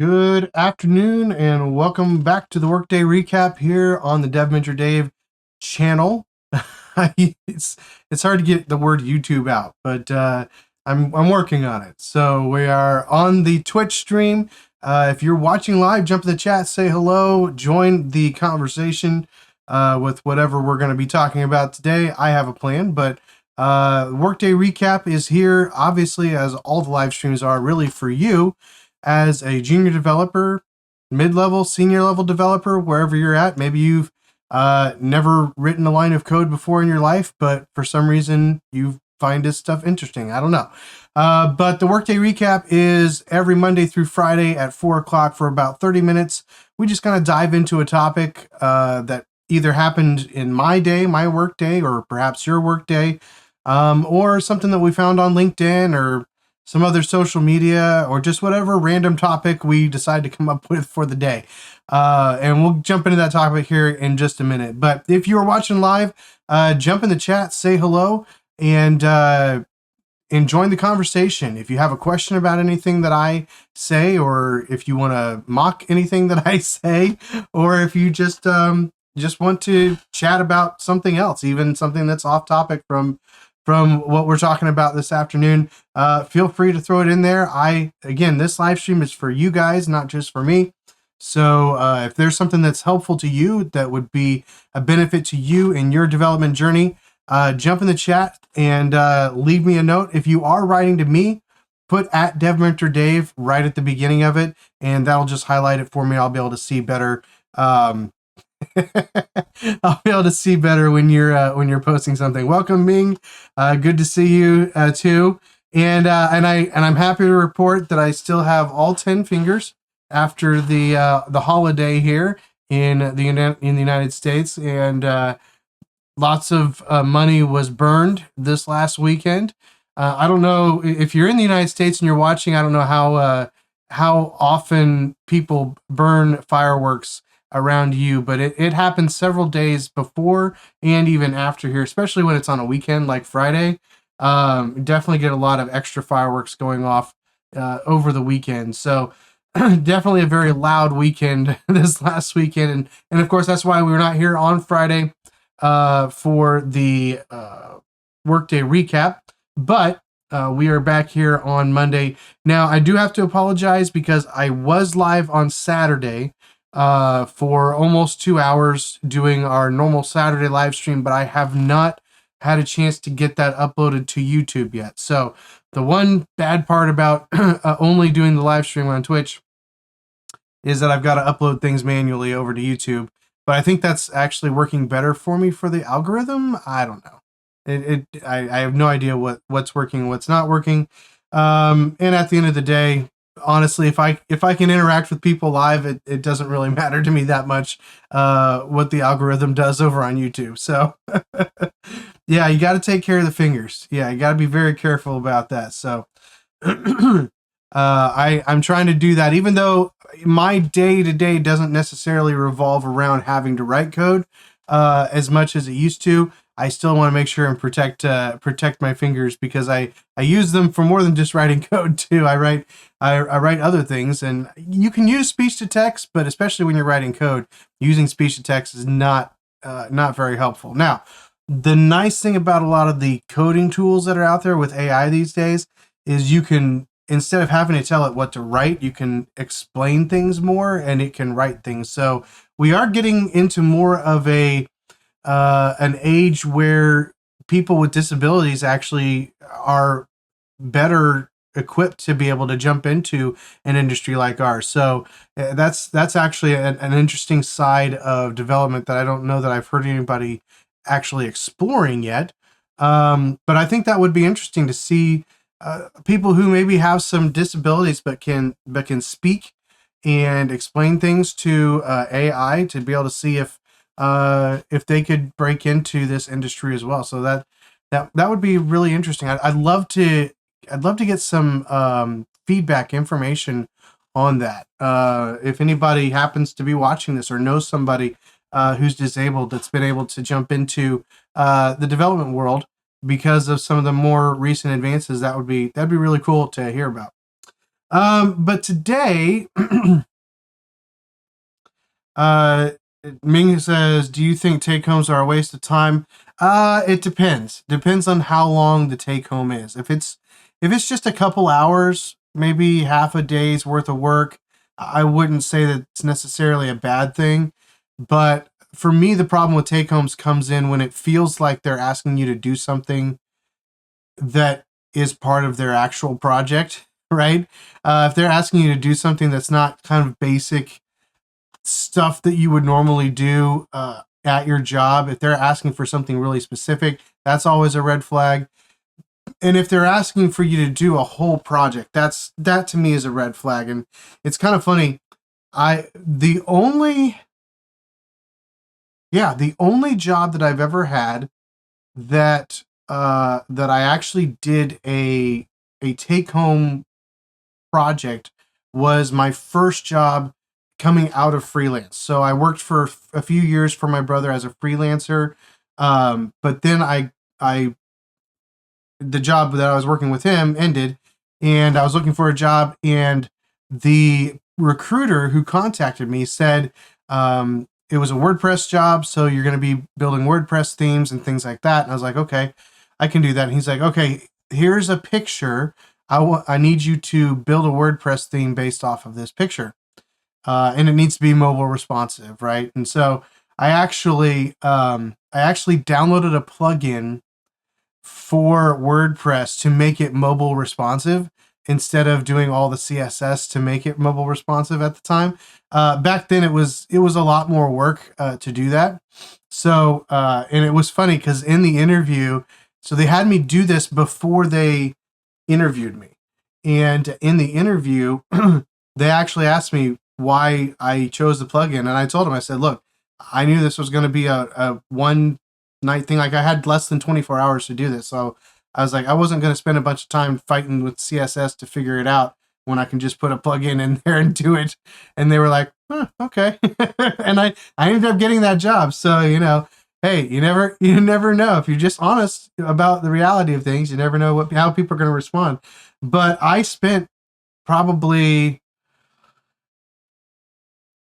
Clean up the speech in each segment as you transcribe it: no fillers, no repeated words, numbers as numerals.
Good afternoon and welcome back to the Workday recap here on the Dev Mentor Dave channel. it's it's hard to get the word YouTube out, but I'm working on it. So we are on the Twitch stream. If you're watching live, jump in the chat, say hello, join the conversation with whatever we're going to be talking about today. I have a plan, but Workday recap is here, obviously, as all the live streams are, really for you as a junior developer, mid-level, senior level developer, wherever you're at. Maybe you've never written a line of code before in your life, but for some reason you find this stuff interesting. I don't know. But the Workday recap is every Monday through Friday at 4 o'clock for about 30 minutes. We just kind of dive into a topic that either happened in my day, my work day, or perhaps your work day, or something that we found on LinkedIn or some other social media, or just whatever random topic we decide to come up with for the day. And we'll jump into that topic here in just a minute. But if you are watching live, jump in the chat, say hello, and join the conversation. If you have a question about anything that I say, or if you want to mock anything that I say, or if you just want to chat about something else, even something that's off topic from what we're talking about this afternoon, feel free to throw it in there. Again, this live stream is for you guys, not just for me. So if there's something that's helpful to you, that would be a benefit to you in your development journey, jump in the chat and leave me a note. If you are writing to me, put at DevMentorDave right at the beginning of it, and that'll just highlight it for me. I'll be able to see better. I'll be able to see better when you're posting something. Welcome, Ming. Good to see you too. And I'm happy to report that I still have all 10 fingers after the holiday here in the United States, and lots of money was burned this last weekend. I don't know if you're in the United States and you're watching. I don't know how often people burn fireworks around you, but it happens several days before and even after here, especially when it's on a weekend like Friday. Definitely get a lot of extra fireworks going off over the weekend. So definitely a very loud weekend this last weekend. And of course, that's why we were not here on Friday for the Workday recap, but we are back here on Monday. Now, I do have to apologize because I was live on Saturday for almost 2 hours doing our normal Saturday live stream, but I have not had a chance to get that uploaded to YouTube yet. So the one bad part about only doing the live stream on Twitch is that I've got to upload things manually over to YouTube. But I think that's actually working better for me for the algorithm. I don't know. I have no idea what's working, what's not working. And at the end of the day, honestly, if I can interact with people live, it doesn't really matter to me that much what the algorithm does over on YouTube. So yeah, you got to take care of the fingers. Yeah, you got to be very careful about that. So I'm trying to do that, even though my day-to-day doesn't necessarily revolve around having to write code as much as it used to. I still want to make sure and protect my fingers, because I use them for more than just writing code too. I write other things, and you can use speech to text, but especially when you're writing code, using speech to text is not very helpful. Now, the nice thing about a lot of the coding tools that are out there with AI these days is you can, instead of having to tell it what to write, you can explain things more, and it can write things. So we are getting into more of an age where people with disabilities actually are better equipped to be able to jump into an industry like ours. So that's actually an interesting side of development that I don't know that I've heard anybody actually exploring yet. But I think that would be interesting to see people who maybe have some disabilities but can speak and explain things to AI, to be able to see if they could break into this industry as well. So that would be really interesting. I'd love to get some feedback information on that. If anybody happens to be watching this or knows somebody who's disabled that's been able to jump into the development world because of some of the more recent advances, that'd be really cool to hear about. But today, uh, Ming says, "Do you think take homes are a waste of time?" It depends. Depends on how long the take home is. If it's just a couple hours, maybe half a day's worth of work, I wouldn't say that it's necessarily a bad thing. But for me, the problem with take homes comes in when it feels like they're asking you to do something that is part of their actual project, right? If they're asking you to do something that's not kind of basic stuff that you would normally do at your job, if they're asking for something really specific, that's always a red flag. And if they're asking for you to do a whole project, that to me is a red flag. And it's kind of funny. I the only Yeah, the only job that I've ever had that I actually did a take home project was my first job coming out of freelance. So I worked for a few years for my brother as a freelancer, but then I the job that I was working with him ended, and I was looking for a job, and the recruiter who contacted me said it was a WordPress job, so you're going to be building WordPress themes and things like that. And I was like, okay, I can do that. And he's like, okay, here's a picture. I need you to build a WordPress theme based off of this picture, and it needs to be mobile responsive, right? And so I actually downloaded a plugin for WordPress to make it mobile responsive instead of doing all the CSS to make it mobile responsive at the time. Back then, it was a lot more work to do that. So and it was funny because in the interview, so they had me do this before they interviewed me, and in the interview, they actually asked me why I chose the plugin, and I told them, I said, "Look, I knew this was going to be a one night thing. Like I had less than 24 hours to do this. So I was like, I wasn't going to spend a bunch of time fighting with CSS to figure it out when I can just put a plugin in there and do it." And they were like, huh, okay. And I ended up getting that job. So, hey, you never know. If you're just honest about the reality of things, you never know how people are going to respond. But I spent probably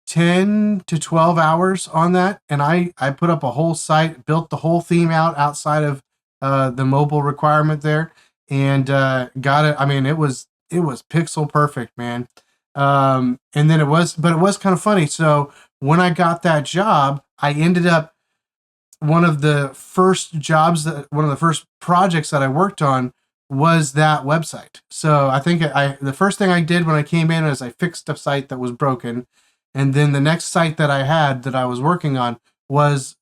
10 to 12 hours on that, and I put up a whole site, built the whole theme out outside of the mobile requirement there, and got it. I mean, it was pixel perfect, man. And then it was kind of funny. So when I got that job, I ended up one of the first projects that I worked on was that website. So I think the first thing I did when I came in is I fixed a site that was broken, and then the next site that I had that I was working on was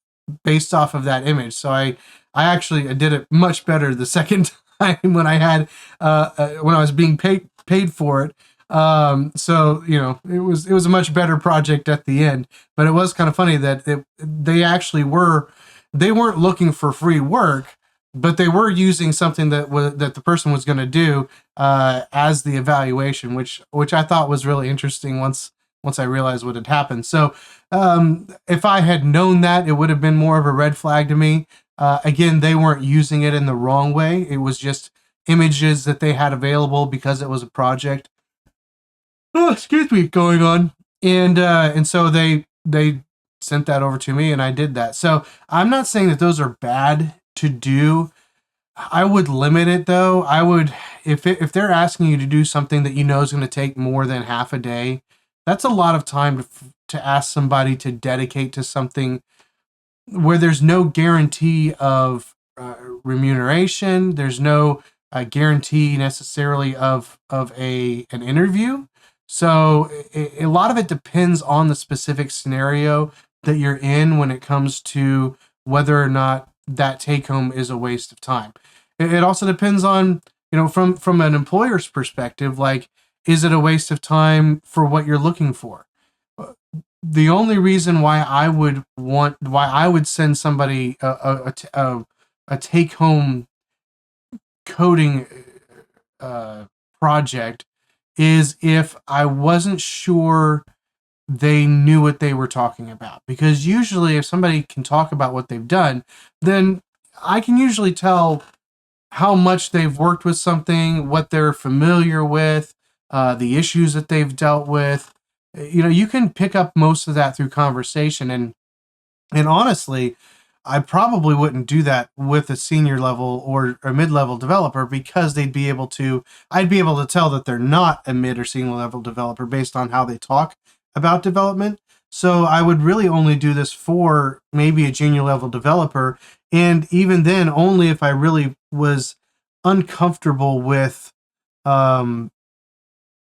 based off of that image. So I did it much better the second time when I was being paid for it. So it was a much better project at the end, but it was kind of funny that they weren't looking for free work, but they were using something that the person was going to do as the evaluation, which I thought was really interesting once I realized what had happened. So if I had known that, it would have been more of a red flag to me. Again, they weren't using it in the wrong way. It was just images that they had available because it was a project. Oh, excuse me, going on, and so they sent that over to me, and I did that. So I'm not saying that those are bad to do. I would limit it though. I would if they're asking you to do something that you know is going to take more than half a day. That's a lot of time to ask somebody to dedicate to something where there's no guarantee of remuneration. There's no guarantee necessarily of an interview. So a lot of it depends on the specific scenario that you're in when it comes to whether or not that take home is a waste of time. It also depends on, from an employer's perspective, like, is it a waste of time for what you're looking for? The only reason why I would send somebody a take home coding project is if I wasn't sure they knew what they were talking about. Because usually, if somebody can talk about what they've done, then I can usually tell how much they've worked with something, what they're familiar with, the issues that they've dealt with. You can pick up most of that through conversation. And honestly, I probably wouldn't do that with a senior level or a mid-level developer, because I'd be able to tell that they're not a mid or senior level developer based on how they talk about development. So I would really only do this for maybe a junior level developer. And even then, only if I really was uncomfortable um,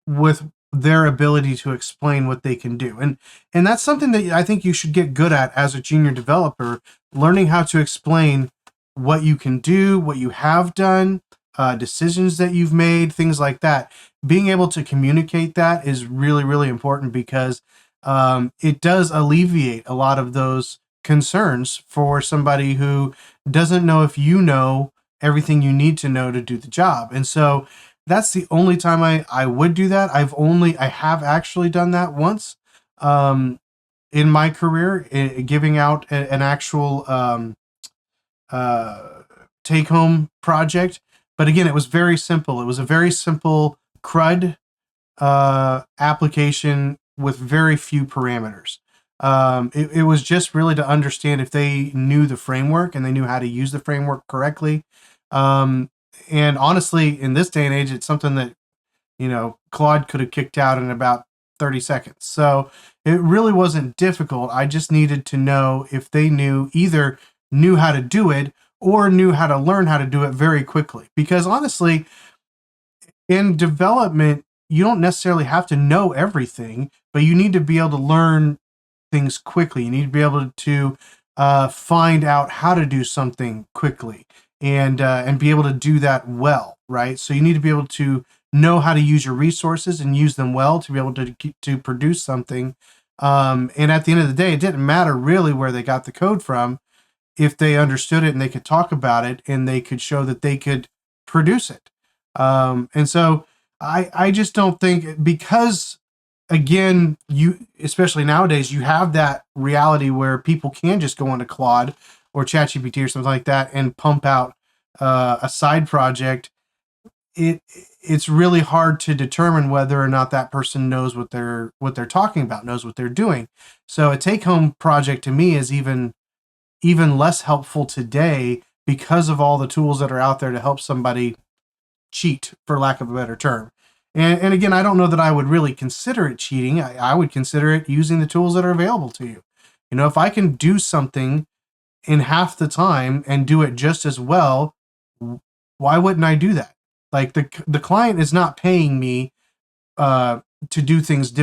with their ability to explain what they can do. And that's something that I think you should get good at as a junior developer, learning how to explain what you can do, what you have done, decisions that you've made, things like that. Being able to communicate that is really, really important, because it does alleviate a lot of those concerns for somebody who doesn't know if you know everything you need to know to do the job. And so that's the only time I would do that. I have actually done that once in my career, giving out an actual uh, take home project. But again, it was very simple. It was a very simple CRUD application with very few parameters. It was just really to understand if they knew the framework and they knew how to use the framework correctly. Um, and honestly, in this day and age, it's something that Claude could have kicked out in about 30 seconds. So it really wasn't difficult. I just needed to know if they either knew how to do it or knew how to learn how to do it very quickly. Because honestly, in development, you don't necessarily have to know everything, but you need to be able to learn things quickly. You need to be able to find out how to do something quickly, and be able to do that well, right? So you need to be able to know how to use your resources and use them well to be able to produce something. And at the end of the day, it didn't matter really where they got the code from, if they understood it and they could talk about it and they could show that they could produce it. And so I just don't think, because again, especially nowadays, you have that reality where people can just go onto Claude or ChatGPT or something like that and pump out a side project. It's really hard to determine whether or not that person knows what they're talking about, knows what they're doing. So a take home project to me is even less helpful today, because of all the tools that are out there to help somebody cheat, for lack of a better term. And again, I don't know that I would really consider it cheating. I would consider it using the tools that are available to you. If I can do something in half the time and do it just as well, why wouldn't I do that? Like, the client is not paying me to do things to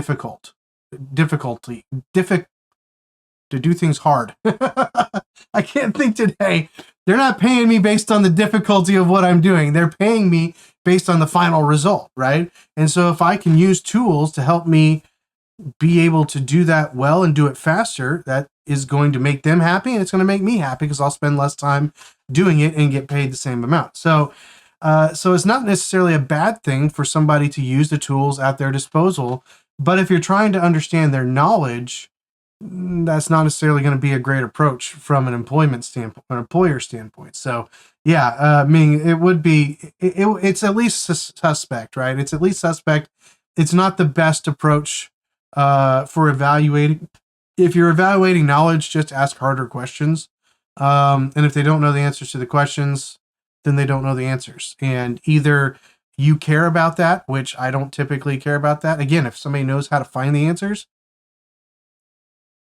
do things hard. I can't think today. They're not paying me based on the difficulty of what I'm doing. They're paying me based on the final result, right? And so if I can use tools to help me be able to do that well and do it faster, that is going to make them happy, and it's going to make me happy, because I'll spend less time doing it and get paid the same amount. So it's not necessarily a bad thing for somebody to use the tools at their disposal, but if you're trying to understand their knowledge, that's not necessarily going to be a great approach from an employment standpoint, an employer standpoint. So yeah, I mean, it would be, it's at least suspect, right? It's at least suspect. It's not the best approach for evaluating. If you're evaluating knowledge, just ask harder questions. And if they don't know the answers to the questions, then they don't know the answers. And either you care about that, which I don't typically care about that. Again, if somebody knows how to find the answers,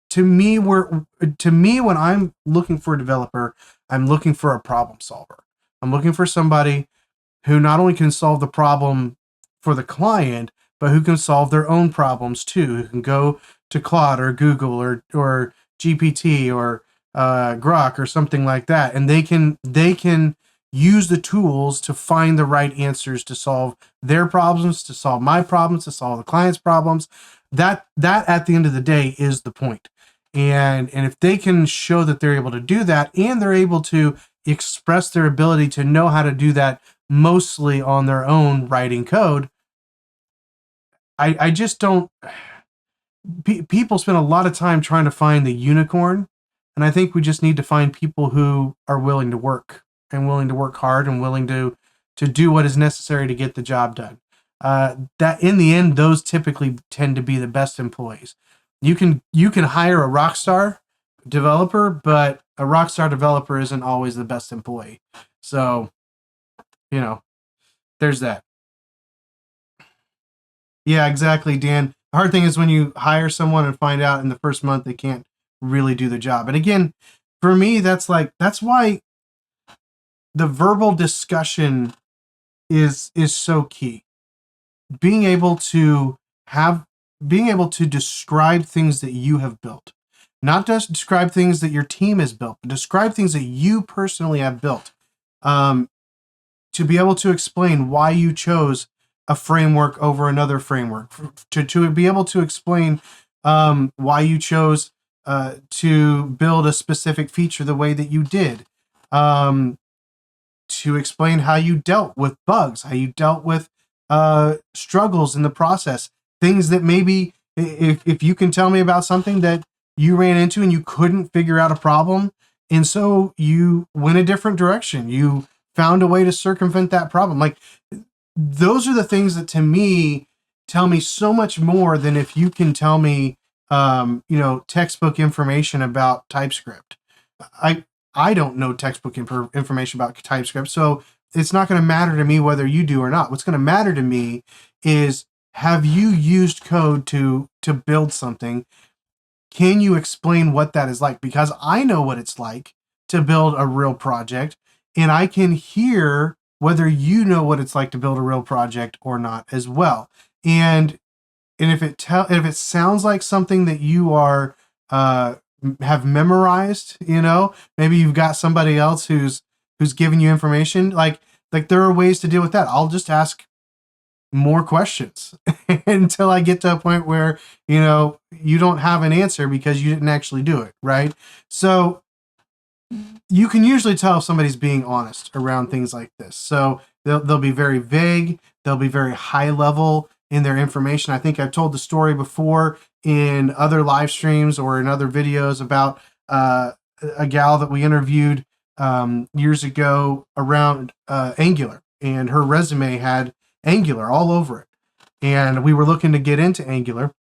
to me, when I'm looking for a developer, I'm looking for a problem solver. I'm looking for somebody who not only can solve the problem for the client, but who can solve their own problems too. Who can go to Claude or Google or GPT or Grok or something like that, and they can use the tools to find the right answers to solve their problems, to solve my problems, to solve the client's problems. That at the end of the day is the point. And if they can show that they're able to do that, and they're able to express their ability to know how to do that mostly on their own writing code, I just don't. People spend a lot of time trying to find the unicorn, and I think we just need to find people who are willing to work, and willing to work hard, and willing to do what is necessary to get the job done. that in the end, those typically tend to be the best employees. You can hire a rock star developer, but a rock star developer isn't always the best employee. So, you know, there's that. Yeah, exactly, Dan. The hard thing is when you hire someone and find out in the first month they can't really do the job. And again, for me, that's why the verbal discussion is so key. Being able to have being able to describe things that you have built. Not just describe things that your team has built, but describe things that you personally have built. Um, to be able to explain why you chose a framework over another framework, to be able to explain why you chose to build a specific feature the way that you did, um, to explain how you dealt with bugs, how you dealt with struggles in the process, things that maybe if you can tell me about something that you ran into and you couldn't figure out a problem, and so you went a different direction, you found a way to circumvent that problem. Like those are the things that to me tell me so much more than if you can tell me textbook information about TypeScript. I don't know textbook information about TypeScript, so it's not going to matter to me whether you do or not. What's going to matter to me is, have you used code to build something? Can you explain what that is like? Because I know what it's like to build a real project, and I can hear whether you know what it's like to build a real project or not as well. And if it sounds like something that you are have memorized, maybe you've got somebody else who's giving you information, like there are ways to deal with that. I'll just ask more questions until I get to a point where you don't have an answer because you didn't actually do it, right? So you can usually tell if somebody's being honest around things like this. So they'll be very vague, they'll be very high level in their information. I think I've told the story before in other live streams or in other videos about a gal that we interviewed years ago around Angular, and her resume had Angular all over it. And we were looking to get into Angular,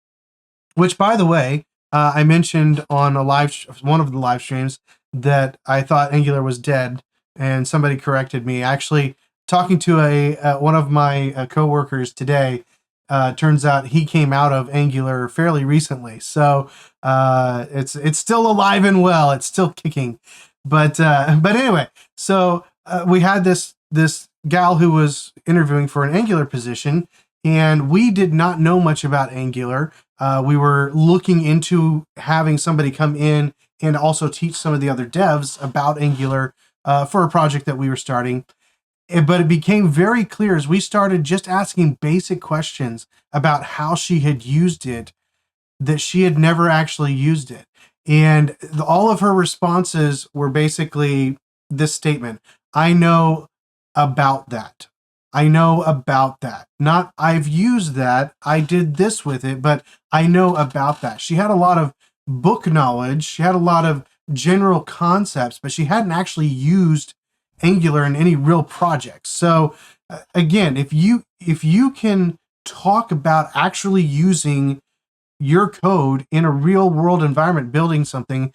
which, by the way, I mentioned on one of the live streams that I thought Angular was dead, and somebody corrected me. Actually, talking to one of my coworkers today, turns out he came out of Angular fairly recently, so it's still alive and well. It's still kicking, but anyway, so we had this gal who was interviewing for an Angular position, and we did not know much about Angular. We were looking into having somebody come in and also teach some of the other devs about Angular for a project that we were starting. But it became very clear as we started just asking basic questions about how she had used it, that she had never actually used it. And all of her responses were basically this statement: I know about that. I know about that. Not I've used that. I did this with it, but I know about that. She had a lot of book knowledge. She had a lot of general concepts, but she hadn't actually used Angular in any real projects. So again, if you can talk about actually using your code in a real world environment, building something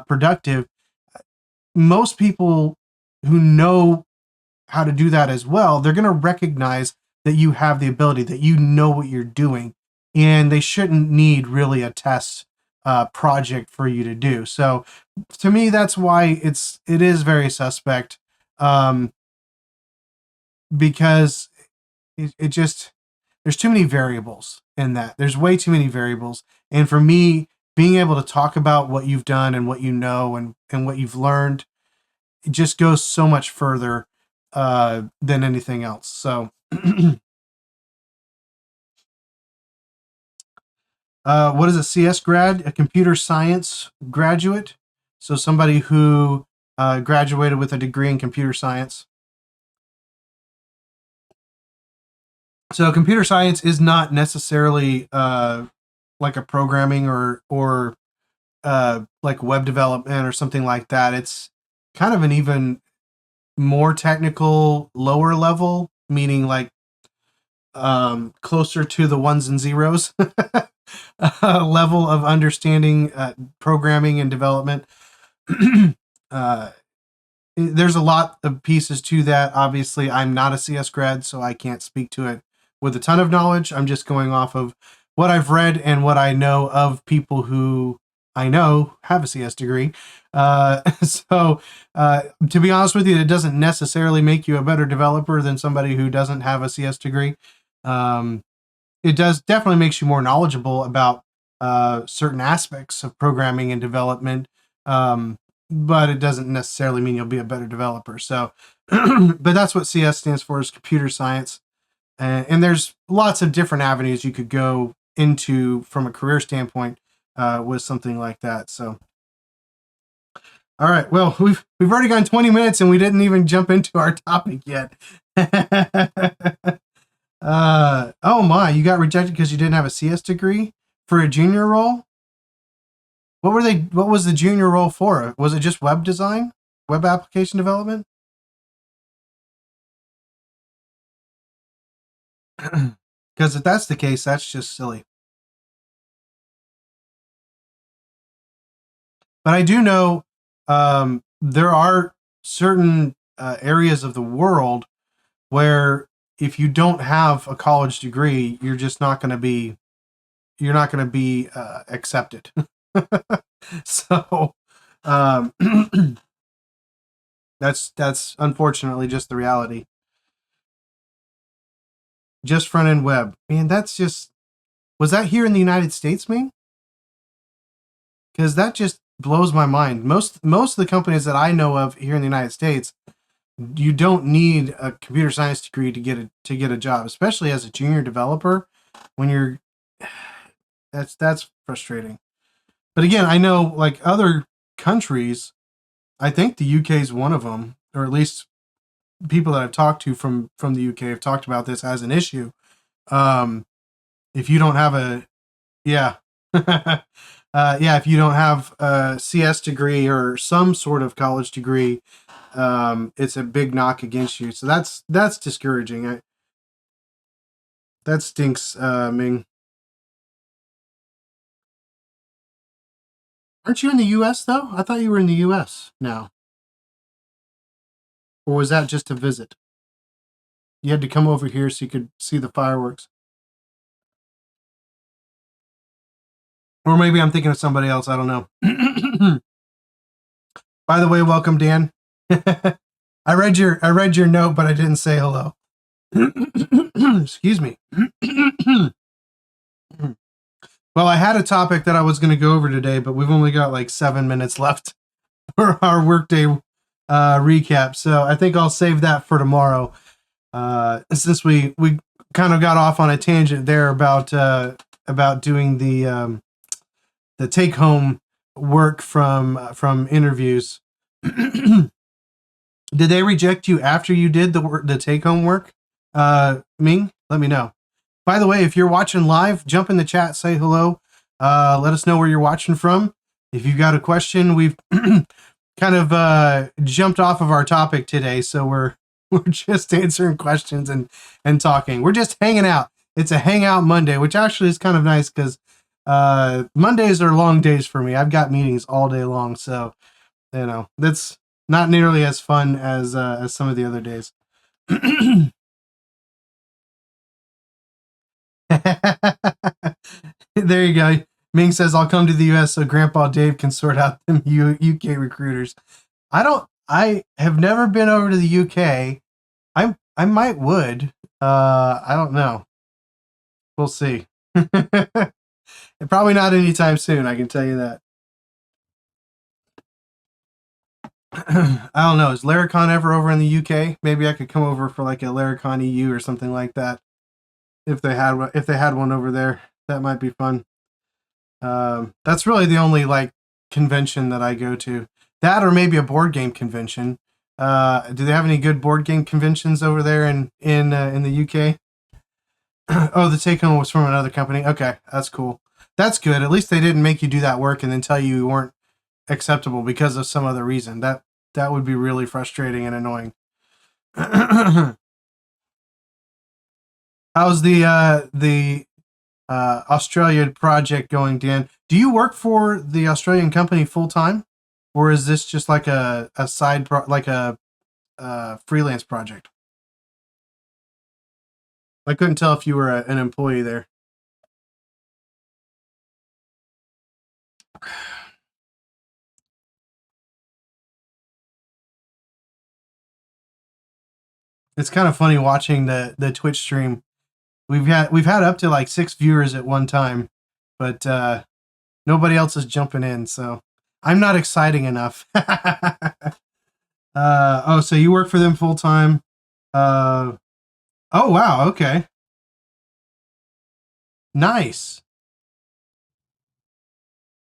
productive, most people who know how to do that as well, they're going to recognize that you have the ability, that you know what you're doing, and they shouldn't need really a test project for you to do. So to me, that's why it is very suspect, um, because it just, there's too many variables in that. There's way too many variables. And for me, being able to talk about what you've done and what you know and what you've learned, it just goes so much further than anything else. So, what is a CS grad? A computer science graduate. So somebody who graduated with a degree in computer science. So computer science is not necessarily like a programming or like web development or something like that. It's kind of an even more technical, lower level, meaning like closer to the ones and zeros level of understanding programming and development. uh, there's a lot of pieces to that. Obviously, I'm not a CS grad, so I can't speak to it with a ton of knowledge. I'm just going off of what I've read and what I know of people who I know have a CS degree. So, to be honest with you, it doesn't necessarily make you a better developer than somebody who doesn't have a CS degree. Um, it does definitely makes you more knowledgeable about certain aspects of programming and development. But it doesn't necessarily mean you'll be a better developer. So, but that's what CS stands for, is computer science. And there's lots of different avenues you could go into from a career standpoint with something like that. So, all right. Well, we've already gone 20 minutes and we didn't even jump into our topic yet. Oh my, you got rejected because you didn't have a CS degree for a junior role? What was the junior role for? Was it just web design? Web application development? Because if that's the case, that's just silly. But I do know there are certain areas of the world where if you don't have a college degree, you're not going to be accepted. So um, that's unfortunately just the reality. Just front end web, man. That's just was that here in the United States, man? Because that just blows my mind. Most of the companies that I know of here in the United States, you don't need a computer science degree to get a job, especially as a junior developer. When you're that's frustrating. But again, I know like other countries. I think the UK is one of them, or at least people that I've talked to from the UK have talked about this as an issue. Um, if you don't have a yeah, yeah, if you don't have a CS degree or some sort of college degree, it's a big knock against you. So that's discouraging. That stinks, Ming. Aren't you in the U.S. though? I thought you were in the U.S. now, or was that just a visit? You had to come over here so you could see the fireworks. Or maybe I'm thinking of somebody else. I don't know. By the way, welcome, Dan. I read your note, but I didn't say hello. Excuse me. Well, I had a topic that I was going to go over today, but we've only got like 7 minutes left for our workday recap. So I think I'll save that for tomorrow. Since we kind of got off on a tangent there about doing the take home work from interviews. Did they reject you after you did the take home work? Ming, let me know. By the way, if you're watching live, jump in the chat, say hello. Let us know where you're watching from. If you've got a question, we've kind of jumped off of our topic today, so we're just answering questions and talking. We're just hanging out. It's a hangout Monday, which actually is kind of nice because Mondays are long days for me. I've got meetings all day long, so that's not nearly as fun as some of the other days. There you go. Ming says, I'll come to the US so Grandpa Dave can sort out them UK recruiters. I have never been over to the UK. I might would. I don't know. We'll see. Probably not anytime soon, I can tell you that. I don't know. Is Laracon ever over in the UK? Maybe I could come over for like a Laracon EU or something like that. If they had one over there, that might be fun. That's really the only like convention that I go to. That or maybe a board game convention. Do they have any good board game conventions over there in the UK? Oh, the take home was from another company. Okay, that's cool. That's good. At least they didn't make you do that work and then tell you weren't acceptable because of some other reason. That would be really frustrating and annoying. How's the Australia project going, Dan? Do you work for the Australian company full time, or is this just like a side like a freelance project? I couldn't tell if you were an employee there. It's kind of funny watching the Twitch stream. We've had up to like 6 viewers at one time, but nobody else is jumping in, so I'm not exciting enough. Oh, so you work for them full time? Uh, oh wow, okay, nice.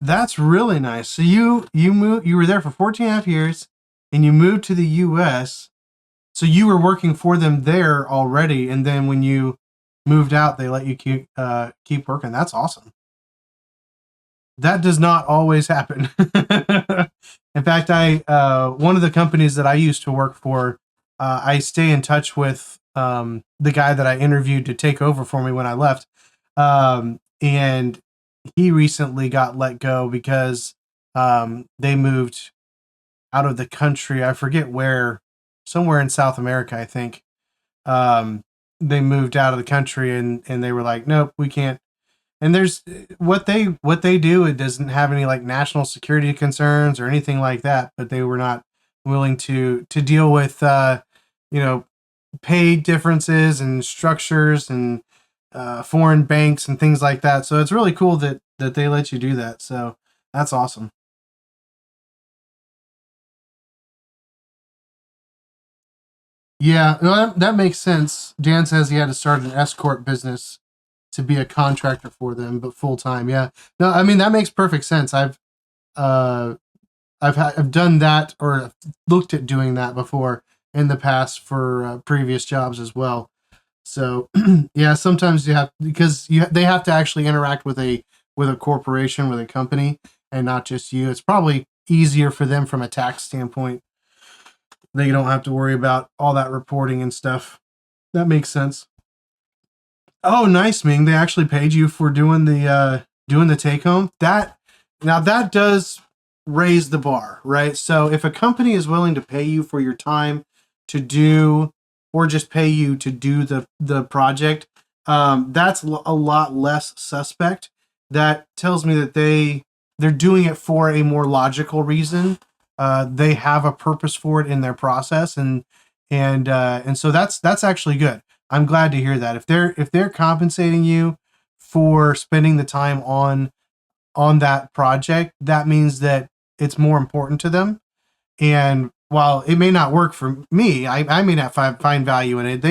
That's really nice. So you were there for 14 and a half years, and you moved to the U.S. So you were working for them there already, and then when you moved out, they let you keep working. That's awesome. That does not always happen. In fact, I one of the companies that I used to work for, I stay in touch with the guy that I interviewed to take over for me when I left, and he recently got let go because they moved out of the country. I forget where, somewhere in South America, I think. Um, they moved out of the country, and they were like, nope, we can't. And there's what they do. It doesn't have any like national security concerns or anything like that. But they were not willing to deal with you know pay differences and structures and foreign banks and things like that. So it's really cool that they let you do that. So that's awesome. Yeah, no, that makes sense. Dan says he had to start an escort business to be a contractor for them, but full time. Yeah, no, I mean that makes perfect sense. Uh, I've done that or looked at doing that before in the past for previous jobs as well. So yeah, sometimes you have because they have to actually interact with a corporation, with a company, and not just you. It's probably easier for them from a tax standpoint. They don't have to worry about all that reporting and stuff. That makes sense. Oh, nice, Ming. They actually paid you for doing the take home. That now that does raise the bar, right? So if a company is willing to pay you for your time to do, or just pay you to do the project, that's a lot less suspect. That tells me that they're doing it for a more logical reason. They have a purpose for it in their process, and so that's actually good. I'm glad to hear that. If they're compensating you for spending the time on that project, that means that it's more important to them. And while it may not work for me, I may not find value in it.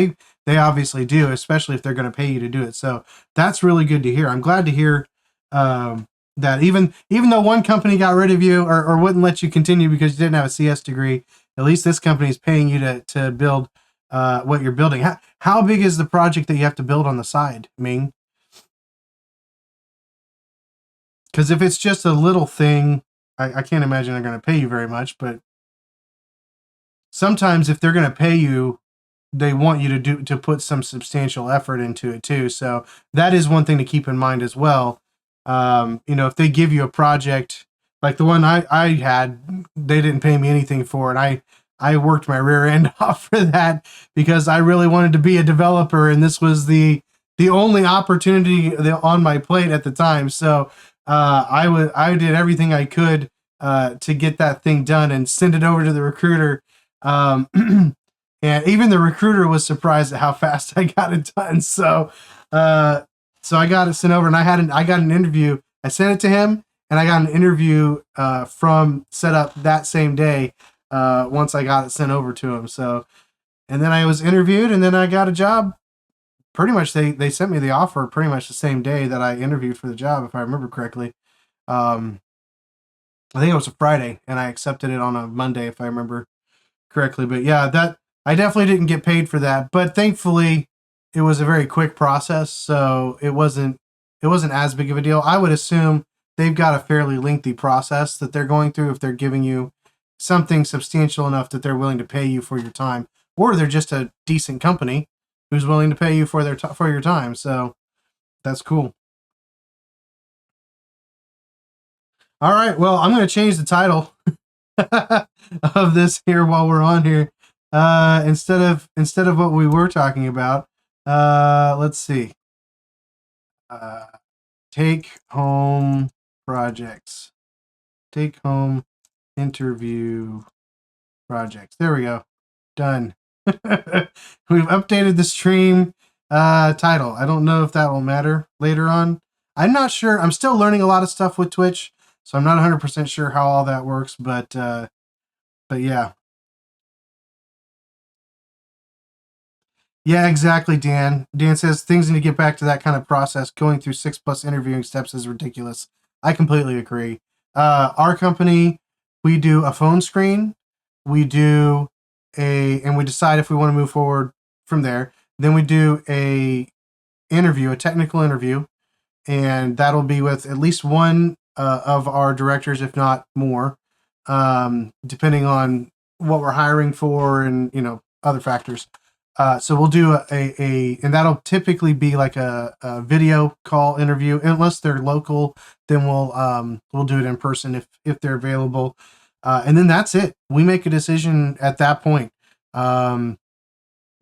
They obviously do, especially if they're going to pay you to do it. So that's really good to hear. I'm glad to hear that even though one company got rid of you or wouldn't let you continue because you didn't have a CS degree, at least this company is paying you to build what you're building. How big is the project that you have to build on the side, Ming? Because if it's just a little thing, I can't imagine they're going to pay you very much. But sometimes if they're going to pay you, they want you to put some substantial effort into it too. So that is one thing to keep in mind as well. If they give you a project like the one I had, they didn't pay me anything for it. I worked my rear end off for that because I really wanted to be a developer, and this was the only opportunity on my plate at the time. So I did everything I could to get that thing done and send it over to the recruiter. Um, and even the recruiter was surprised at how fast I got it done. Uh, so I got it sent over, and I got an interview. I sent it to him, and I got an interview from set up that same day. Once I got it sent over to him, so and then I was interviewed, and then I got a job. Pretty much, they sent me the offer pretty much the same day that I interviewed for the job, if I remember correctly. Um, I think it was a Friday, and I accepted it on a Monday, if I remember correctly. But yeah, that I definitely didn't get paid for that, but thankfully it was a very quick process, so it wasn't as big of a deal. I would assume they've got a fairly lengthy process that they're going through if they're giving you something substantial enough that they're willing to pay you for your time, or they're just a decent company. who's willing to pay you for for your time. So that's cool. All right. Well, I'm going to change the title of this here while we're on here. Instead of what we were talking about, let's see. Uh, take home projects. Take home interview projects. There we go. Done. We've updated the stream title. I don't know if that will matter later on. I'm not sure. I'm still learning a lot of stuff with Twitch, so I'm not 100% sure how all that works, but yeah. Yeah, exactly, Dan. Dan says things need to get back to that kind of process. Going through 6+ interviewing steps is ridiculous. I completely agree. Our company, we do a phone screen, we do and we decide if we want to move forward from there. Then we do a technical interview, and that'll be with at least one of our directors, if not more, depending on what we're hiring for and other factors. So we'll do and that'll typically be like a video call interview. Unless they're local, then we'll do it in person if they're available. And then that's it. We make a decision at that point,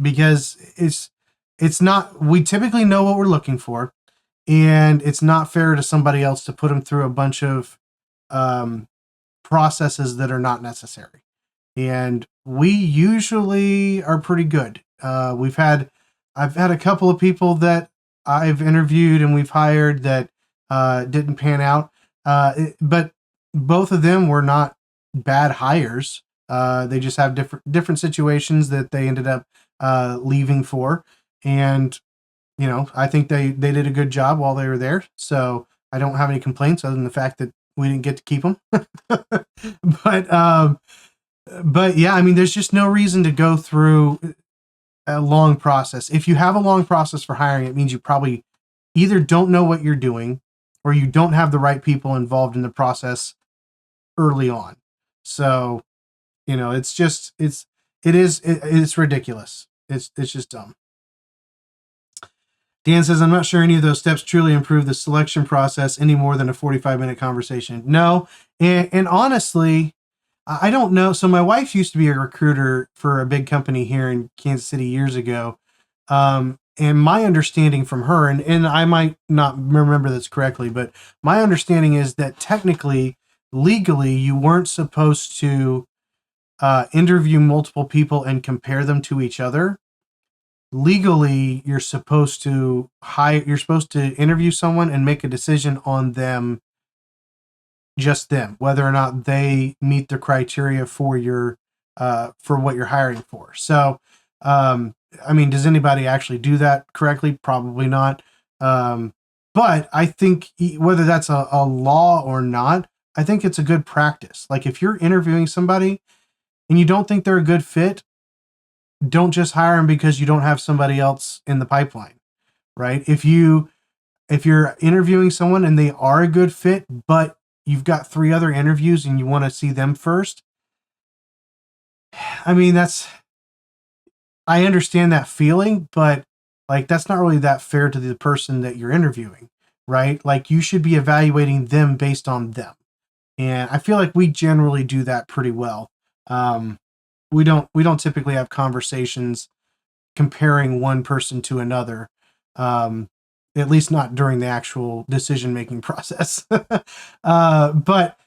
because it's not. We typically know what we're looking for, and it's not fair to somebody else to put them through a bunch of um, processes that are not necessary. And we usually are pretty good. I've had a couple of people that I've interviewed and we've hired that didn't pan out, but both of them were not bad hires. They just have different situations that they ended up leaving for, and I think they did a good job while they were there. So I don't have any complaints other than the fact that we didn't get to keep them. but but yeah, I mean, there's just no reason to go through a long process. If you have a long process for hiring, it means you probably either don't know what you're doing or you don't have the right people involved in the process early on. So, it's ridiculous. It's just dumb. Dan says, I'm not sure any of those steps truly improve the selection process any more than a 45-minute conversation. No. And honestly, I don't know. So my wife used to be a recruiter for a big company here in Kansas City years ago. And my understanding from her, and I might not remember this correctly, but my understanding is that technically, legally, you weren't supposed to interview multiple people and compare them to each other. Legally, you're supposed to interview someone and make a decision on them, just them, whether or not they meet the criteria for what you're hiring for. So, I mean, does anybody actually do that correctly? Probably not. But I think whether that's a law or not, I think it's a good practice. Like if you're interviewing somebody and you don't think they're a good fit, don't just hire them because you don't have somebody else in the pipeline, right? If you're interviewing someone and they are a good fit, but you've got 3 other interviews and you want to see them first, I mean, I understand that feeling, but like that's not really that fair to the person that you're interviewing, right? Like you should be evaluating them based on them. And I feel like we generally do that pretty well. We don't typically have conversations comparing one person to another. At least not during the actual decision making process. But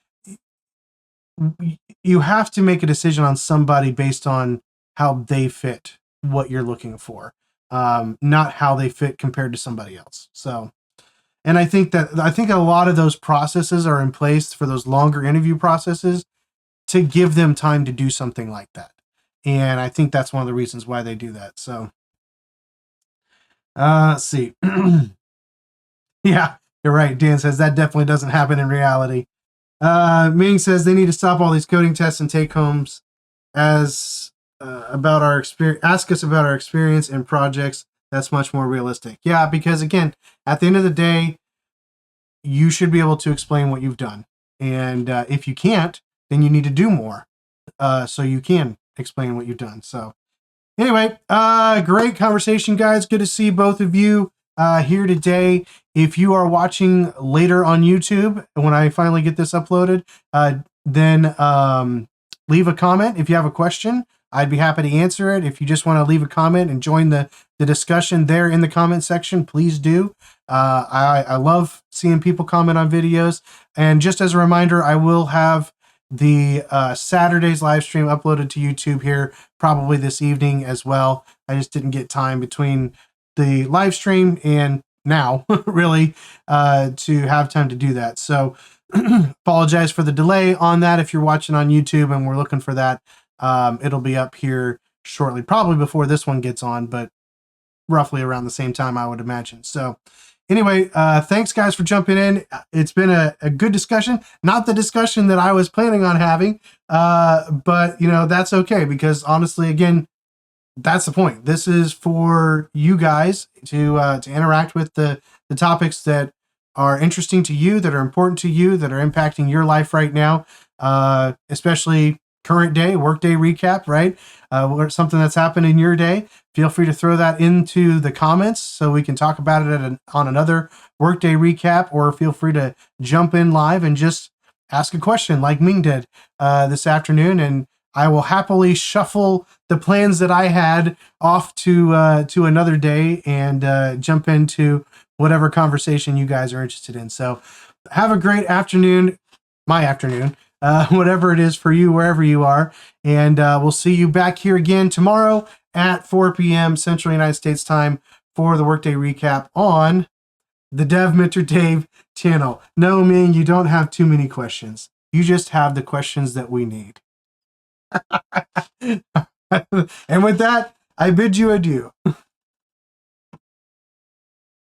you have to make a decision on somebody based on how they fit what you're looking for, not how they fit compared to somebody else. So, and I think a lot of those processes are in place for those longer interview processes to give them time to do something like that. And I think that's one of the reasons why they do that. So, let's see. Yeah, you're right. Dan says that definitely doesn't happen in reality. Ming says they need to stop all these coding tests and take homes as about our experience. Ask us about our experience and projects. That's much more realistic. Yeah, because again, at the end of the day, you should be able to explain what you've done, and if you can't, then you need to do more so you can explain what you've done. So Anyway, great conversation, guys. Good to see both of you here today. If you are watching later on YouTube, when I finally get this uploaded, then leave a comment if you have a question. I'd be happy to answer it. If you just want to leave a comment and join the discussion there in the comment section, please do. I love seeing people comment on videos. And just as a reminder, I will have the Saturday's live stream uploaded to YouTube here probably this evening as well. I just didn't get time between the live stream and now, really, to have time to do that. So apologize for the delay on that. If you're watching on YouTube and we're looking for that, it'll be up here shortly, probably before this one gets on, but roughly around the same time, I would imagine. So anyway, thanks guys for jumping in. It's been a good discussion, not the discussion that I was planning on having, but that's okay, because honestly, again, that's the point. This is for you guys to interact with the topics that are interesting to you, that are important to you, that are impacting your life right now, especially current day, Workday recap, right? Something that's happened in your day. Feel free to throw that into the comments so we can talk about it on another Workday recap, or feel free to jump in live and just ask a question like Ming did this afternoon, and I will happily shuffle the plans that I had off to another day and jump into whatever conversation you guys are interested in. So have a great afternoon, my afternoon, whatever it is for you, wherever you are. And we'll see you back here again tomorrow at 4 p.m. Central United States time for the Workday recap on the Dev Mentor Dave channel. No, Ming, you don't have too many questions. You just have the questions that we need. And with that, I bid you adieu.